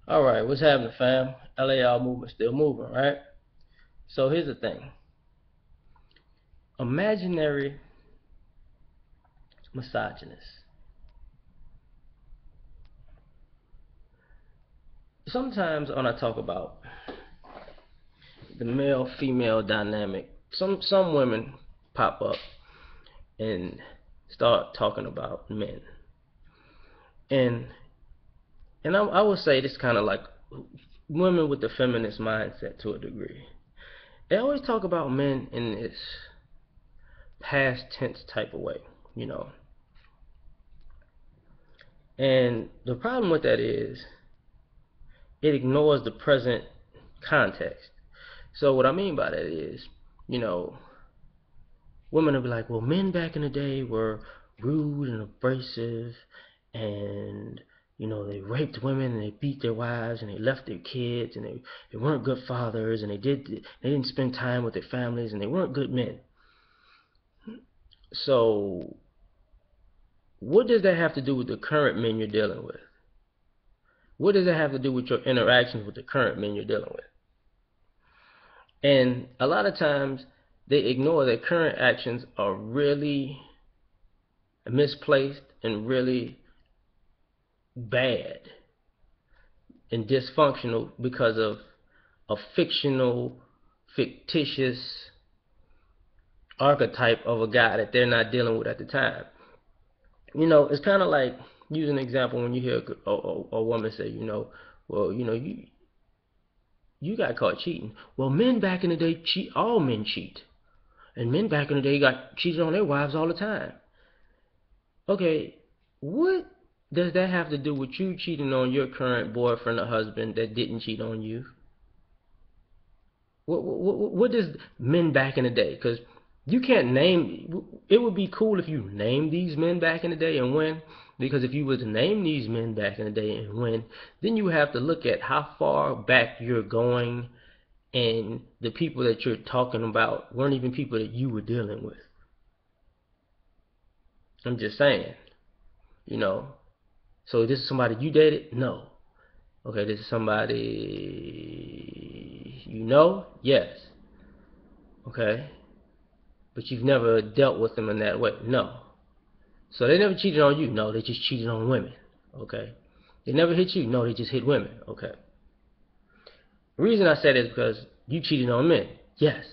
All right, what's happening, fam? L.A.R movement still moving, right? So here's the thing: imaginary misogynist. Sometimes when I talk about the male-female dynamic, some women pop up and start talking about men, and I would say this kind of like women with the feminist mindset to a degree. They always talk about men in this past tense type of way, you know. And the problem with that is it ignores the present context. So what I mean by that is, you know, women will be like, well, men back in the day were rude and abrasive, and they raped women and they beat their wives and they left their kids and they weren't good fathers and they didn't spend time with their families and they weren't good men. So what does that have to do with the current men you're dealing with? What does that have to do with your interactions with the current men you're dealing with? And a lot of times they ignore that current actions are really misplaced and really bad and dysfunctional because of a fictitious archetype of a guy that they're not dealing with at the time. It's kind of like, use an example, when you hear a woman say, well, you got caught cheating. Well, men back in the day cheat. All men cheat, and men back in the day got cheated on their wives all the time. Okay, what does that have to do with you cheating on your current boyfriend or husband that didn't cheat on you? What does men back in the day? Because you can't name. It would be cool if you named these men back in the day and when. Because if you were to name these men back in the day and when, then you have to look at how far back you're going, and the people that you're talking about weren't even people that you were dealing with. I'm just saying, you know. So this is somebody you dated? No. Okay, this is somebody you know? Yes. Okay. But you've never dealt with them in that way? No. So they never cheated on you? No, they just cheated on women. Okay. They never hit you? No, they just hit women. Okay. The reason I said it is because you cheated on men. Yes.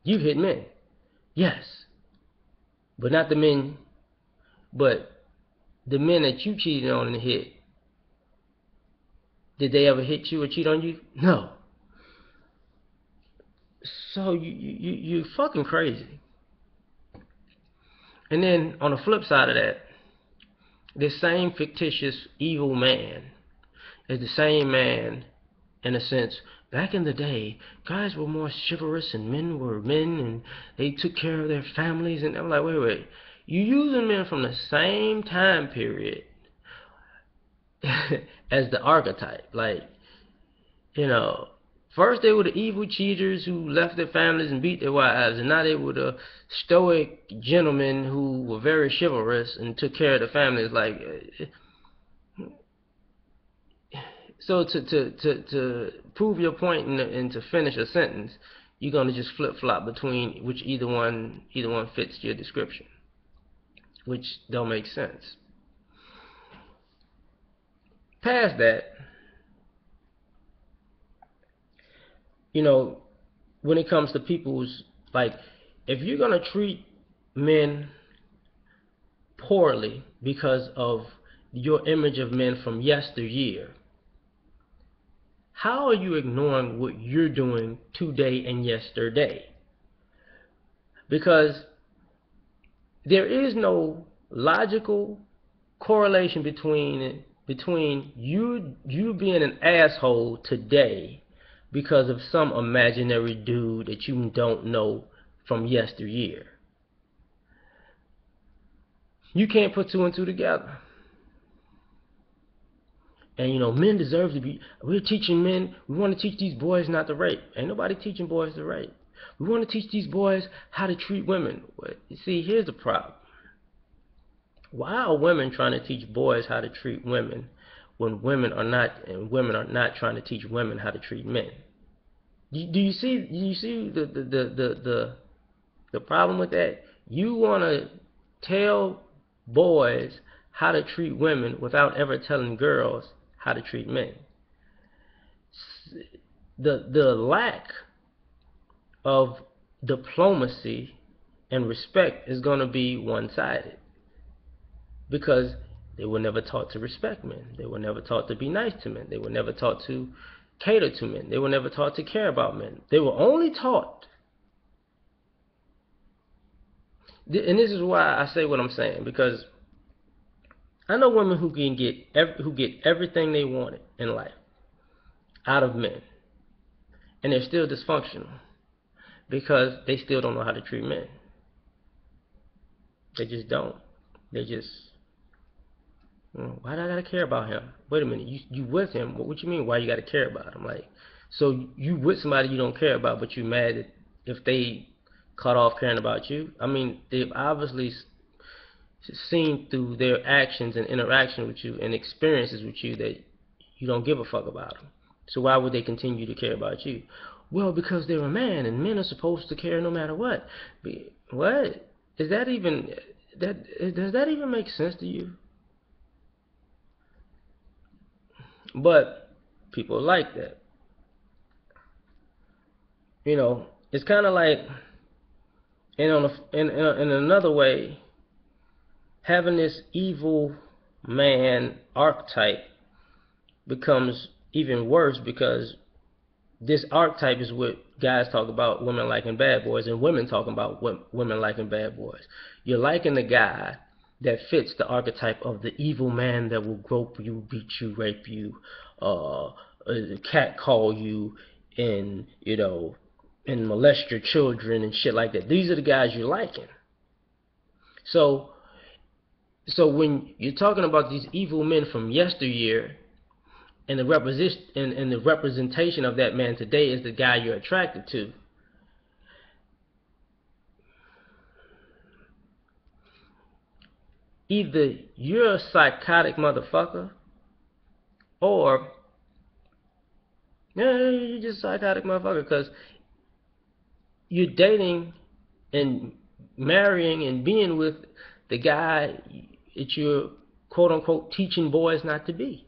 You've hit men. Yes. But not the men, but the men that you cheated on and hit, did they ever hit you or cheat on you? No. So you fucking crazy. And then on the flip side of that, this same fictitious evil man is the same man, in a sense. Back in the day, guys were more chivalrous and men were men and they took care of their families. And I'm like, wait. You using men from the same time period as the archetype. Like, you know, first they were the evil cheaters who left their families and beat their wives, and now they were the stoic gentlemen who were very chivalrous and took care of the families. Like, so to prove your point and to finish a sentence, you're gonna just flip flop between which either one fits your description, which don't make sense. Past that, you know, when it comes to people's, like, if you're gonna treat men poorly because of your image of men from yesteryear, how are you ignoring what you're doing today and yesterday? Because there is no logical correlation between you being an asshole today because of some imaginary dude that you don't know from yesteryear. You can't put two and two together. And men deserve to be. We're teaching men. We want to teach these boys not to rape. Ain't nobody teaching boys to rape. We want to teach these boys how to treat women. You see, here's the problem. Why are women trying to teach boys how to treat women when women are not trying to teach women how to treat men. Do you see the problem with that? You want to tell boys how to treat women without ever telling girls how to treat men. The lack of diplomacy and respect is going to be one-sided, because they were never taught to respect men. They were never taught to be nice to men. They were never taught to cater to men. They were never taught to care about men. They were only taught, and this is why I say what I'm saying, because I know women who get everything they wanted in life out of men, and they're still dysfunctional because they still don't know how to treat men. They just don't. They just, why do I gotta care about him? Wait a minute, you with him? What you mean? Why you gotta care about him? Like, so you with somebody you don't care about, but you mad if they cut off caring about you? I mean, they've obviously seen through their actions and interaction with you and experiences with you that you don't give a fuck about them. So why would they continue to care about you? Well, because they're a man, and men are supposed to care no matter what. What is that even? Does that even make sense to you? But people like that. It's kind of like, in another way, having this evil man archetype becomes even worse, because this archetype is what guys talk about women liking bad boys, and women talking about women liking bad boys. You're liking the guy that fits the archetype of the evil man that will grope you, beat you, rape you, catcall you, and molest your children and shit like that. These are the guys you're liking. So when you're talking about these evil men from yesteryear, and the representation of that man today is the guy you're attracted to, either you're a psychotic motherfucker, or you're just a psychotic motherfucker, because you're dating and marrying and being with the guy that you're quote unquote teaching boys not to be.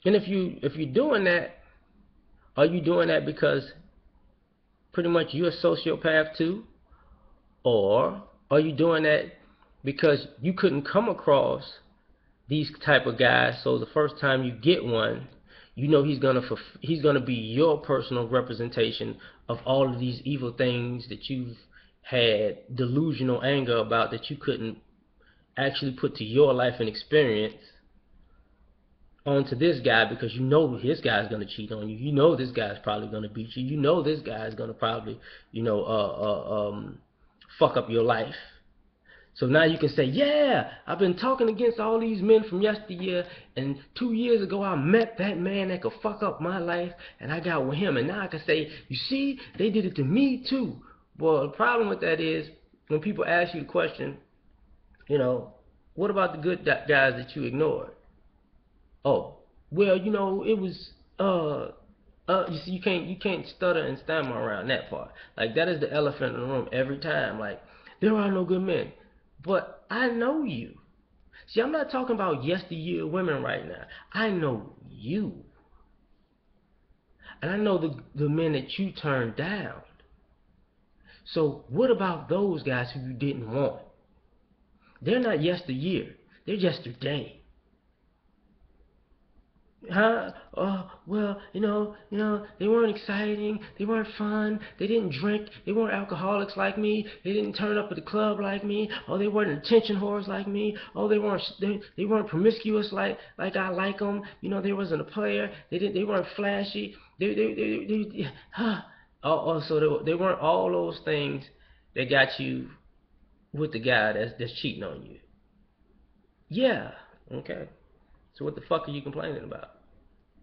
And if you're doing that, are you doing that because pretty much you're a sociopath too? Or are you doing that because you couldn't come across these type of guys, so the first time you get one, he's gonna be your personal representation of all of these evil things that you've had delusional anger about, that you couldn't actually put to your life and experience onto this guy, because this guy's gonna cheat on you. This guy's probably gonna beat you. This guy's gonna probably fuck up your life. So now you can say, yeah, I've been talking against all these men from yesteryear, and 2 years ago I met that man that could fuck up my life, and I got with him, and now I can say, you see, they did it to me too. Well, the problem with that is, when people ask you the question, what about the good guys that you ignored? Oh, well, it was you see, you can't stutter and stammer around that part. Like, that is the elephant in the room every time. Like, there are no good men. But I know you. See, I'm not talking about yesteryear women right now. I know you. And I know the men that you turned down. So what about those guys who you didn't want? They're not yesteryear. They're yesterday. Huh? Oh, well, they weren't exciting. They weren't fun. They didn't drink. They weren't alcoholics like me. They didn't turn up at the club like me. Oh, they weren't attention whores like me. Oh, they weren't promiscuous like I like them. They wasn't a player. They weren't flashy. Huh? So they weren't all those things that got you with the guy that's cheating on you. Yeah. Okay. So what the fuck are you complaining about?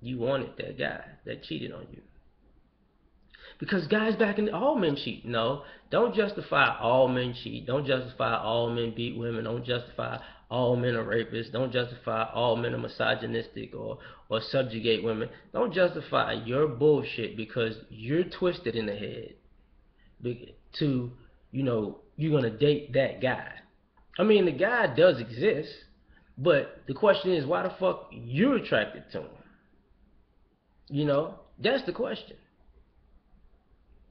You wanted that guy that cheated on you. Because guys back in all men cheat. No, don't justify all men cheat. Don't justify all men beat women. Don't justify all men are rapists. Don't justify all men are misogynistic or subjugate women. Don't justify your bullshit because you're twisted in the head to, you're gonna date that guy. I mean, the guy does exist, but the question is, why the fuck you're attracted to him? That's the question.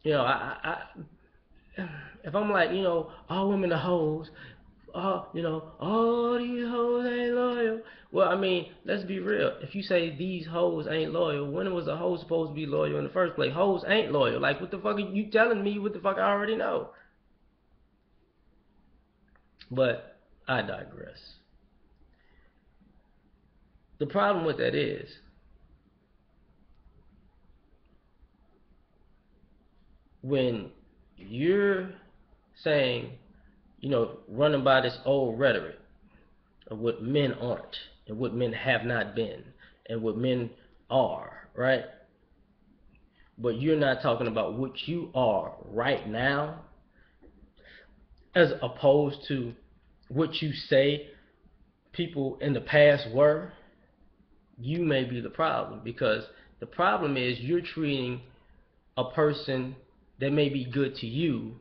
If I'm like, all women are hoes, all these hoes ain't loyal. Well, I mean, let's be real. If you say these hoes ain't loyal, when was a hoe supposed to be loyal in the first place? Hoes ain't loyal. Like, what the fuck are you telling me? What the fuck I already know? But I digress. The problem with that is, when you're saying, running by this old rhetoric of what men aren't and what men have not been and what men are, right? But you're not talking about what you are right now as opposed to what you say people in the past were. You may be the problem, because the problem is you're treating a person that may be good to you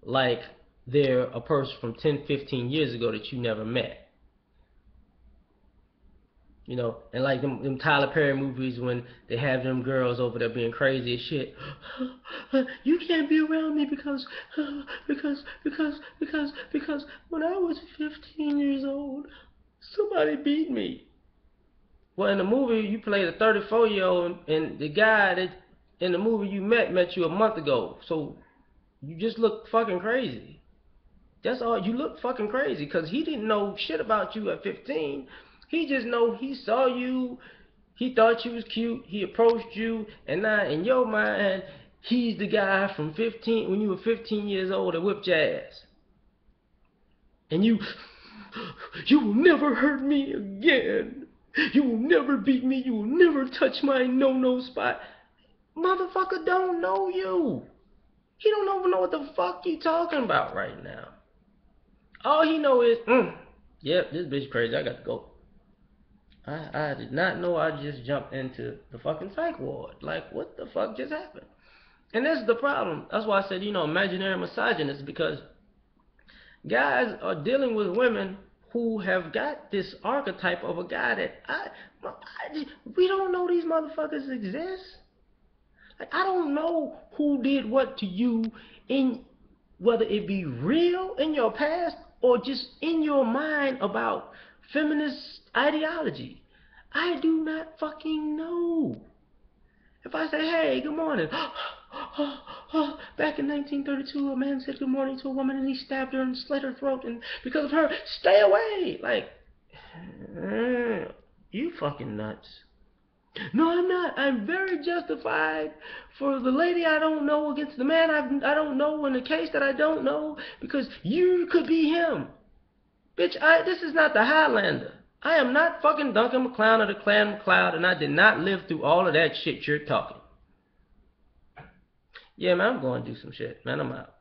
like they're a person from 10, 15 years ago that you never met. And like them Tyler Perry movies when they have them girls over there being crazy as shit. You can't be around me because when I was 15 years old, somebody beat me. Well, in the movie, you played a 34-year-old, and the guy that in the movie you met you a month ago. So you just look fucking crazy. That's all. You look fucking crazy because he didn't know shit about you at 15. He just know he saw you. He thought you was cute. He approached you, and now in your mind, he's the guy from 15 when you were 15 years old that whipped your ass. And you will never hurt me again. You will never beat me. You will never touch my no-no spot. Motherfucker don't know you. He don't even know what the fuck you talking about right now. All he know is, yep, this bitch crazy. I got to go. I did not know I just jumped into the fucking psych ward. Like, what the fuck just happened? And that's the problem. That's why I said, imaginary misogynist, because guys are dealing with women who have got this archetype of a guy that we don't know these motherfuckers exist. Like, I don't know who did what to you, in whether it be real in your past or just in your mind about feminist ideology. I do not fucking know. If I say, hey, good morning. Back in 1932, a man said good morning to a woman and he stabbed her and slit her throat, and because of her, stay away. Like, you fucking nuts. No, I'm not. I'm very justified for the lady I don't know against the man I don't know in the case that I don't know, because you could be him. Bitch, this is not the Highlander. I am not fucking Duncan McCloud or the Clan McCloud, and I did not live through all of that shit you're talking. Yeah, man, I'm going to do some shit. Man, I'm out.